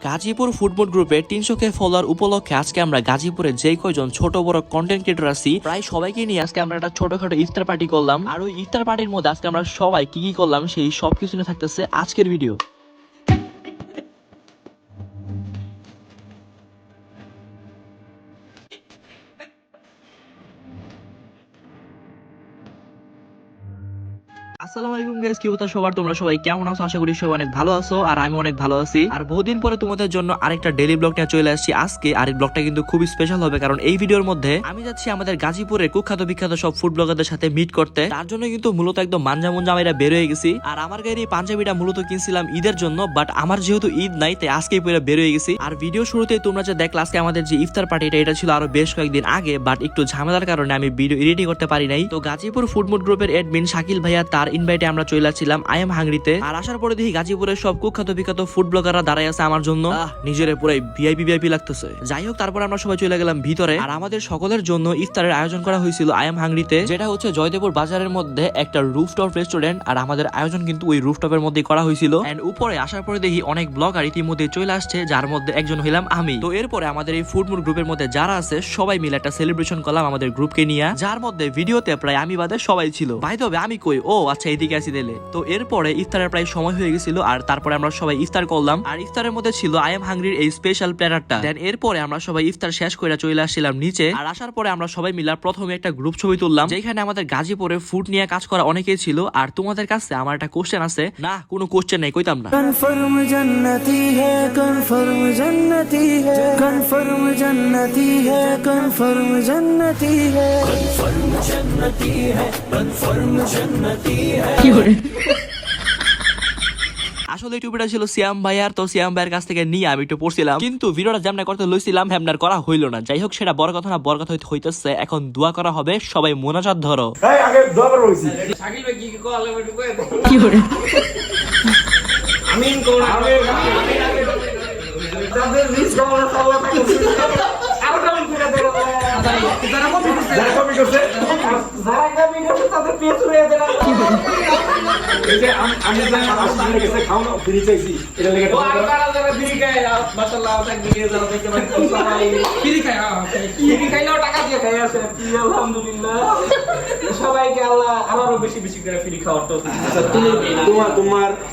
Gazipur football গ্রুপে 300K follower উপলক্ষে আজকে আমরা গাজীপুরে যে কয়জন ছোট বড় কন্টেন্ট ক্রিয়েটর আছি প্রায় সবাইকে নিয়ে আজকে আমরা একটা ছোটখাটো ইফতার পার্টি করলাম। আর ওই ইফতার পার্টির মধ্যে আজকে আমরা সবাই কি কি করলাম সেই সবকিছু নিয়ে থাকতেছে আজকের ভিডিও। আসসালামু আলাইকুম গাইস, কি অবস্থা সবার? তোমরা সবাই কেমন আছো? আশা করি সবাই অনেক ভালো আছো আর আমি অনেক ভালো আছি। আর বহুদিন পরে তোমাদের জন্য আরেকটা ডেইলি ব্লগ নিয়ে চলে আসছি আজকে। আর এই ব্লগটা কিন্তু খুবই স্পেশাল হবে, কারণ এই ভিডিওর মধ্যে আমি যাচ্ছি আমাদের গাজীপুরের কুখ্যাত বিখ্যাত সব ফুড ব্লগারদের সাথে মিট করতে। তার জন্য কিন্তু মূলত একদম মানজা মুঞ্জা আমরা বের হয়ে গেছি। আর আমার গায়ের এই পাঞ্জাবিটা মূলত কিনছিলাম ঈদের জন্য, বাট আমার যেহেতু ঈদ নাই তাই আজকেই পরে বের হয়ে গেছি। আর ভিডিও শুরুতেই তোমরা যে দেখলে আজকে আমাদের যে ইফতার পার্টিটা এটা ছিল আরো বেশ কয়েকদিন আগে, বাট একটু ঝামেলার কারণে আমি ভিডিও এডিটিং করতে পারি নাই। তো গাজীপুর ফুডমুড গ্রুপের অ্যাডমিন শাকিল ভাইয়া তার ইনভাইটে আমরা চলে আসছিলাম আই এম হাংরিতে। আর আসার পরে দেখি গাজীপুরের সব কুখ্যাত বিখ্যাত ফুড ব্লগাররা দাঁড়ায় আছে আমার জন্য। নিজের পুরাই ভিআইপি লাগতেছে। যাই হোক, তারপর আমরা সবাই চলে গেলাম ভিতরে। আর আমাদের সকলের জন্য ইফতারের আয়োজন করা হয়েছিল আই এম হাংরিতে, যেটা হচ্ছে জয়দেবপুর বাজারের মধ্যে একটা রুফটপ রেস্টুরেন্ট। আর আমাদের আয়োজন কিন্তু ওই রুফটপের মধ্যে করা হয়েছিল। এন্ড উপরে আসার পরে দেখি অনেক ব্লগার ইতিমধ্যে চলে আসছে, যার মধ্যে একজন হইলাম আমি। তো এরপরে আমাদের এই ফুডমুড গ্রুপের মধ্যে যারা আছে সবাই মিলে একটা সেলিব্রেশন করলাম আমাদের গ্রুপকে নিয়ে, যার মধ্যে ভিডিওতে প্রায় আমি বাদে সবাই ছিল। ভাই তবে আমি কই, ও আচ্ছা এইদিকে আসি দিলে। তো এরপরে ইফতারের প্রায় সময় হয়ে গেছিল, আর তারপরে আমরা সবাই ইফতার করলাম। আর ইফতারের মধ্যে ছিল আই এম হাংরির এই স্পেশাল প্ল্যাটারটা। দেন এরপরে আমরা সবাই ইফতার শেষ করে চলে আসছিলাম নিচে। আর আসার পরে আমরা সবাই মিলে প্রথমে একটা গ্রুপ ছবি তুললাম, যেখানে আমাদের গাজীপুরে ফুড নিয়ে কাজ করা অনেকেই ছিল। আর তোমাদের কাছে আমার একটা কোশ্চেন আছে। না, কোনো কোশ্চেন নেই, কইতাম না। কনফার্ম জান্নতি হে, কনফার্ম জান্নতি হে, কনফার্ম জান্নতি হে, কনফার্ম জান্নতি হে, কনফার্ম জান্নতি হে, কনফার্ম জান্নতি হে। কি করে? আসলে এই টুপিটা ছিল সিয়াম ভাইয়ার। তো সিয়াম ভাইয়ের কাছ থেকে নিয়ে আমি একটু পড়ছিলাম, কিন্তু ভিডিওটা যেমন করতে লইছিলাম হেমনার করা হইলো না। যাই হোক, সেটা বড় কথা না, বড় কথা হইতেছে এখন দোয়া করা হবে। সবাই মোনাজাত ধরো। আগে দোয়া করে রইছি শাকিল ভাই কি কল একটু কই দাও। কি করে? আমিন কোন আমিন তাদের রিস্ক আমরা সবাই থাকছি আর কমেন্ট করে দাও। যারা কপি করছে যারা কপি করছে তাদের পেজ হয়ে দেন। এই যে আমি জানি আমার কাছে খাও না ফ্রি চাইছি এটা লেগে ও আর যারা ফ্রি খায় মাশাআল্লাহ তাক ভিডিও যারা দেখতে পারেন সবাই ফ্রি খায়। ফ্রি খাইলেও টাকা দিয়ে খায় আছে। আলহামদুলিল্লাহ, সবাইকে আল্লাহ আরো বেশি বেশি করে ফ্রি খাওয়ার তৌফিক। আচ্ছা, তোমার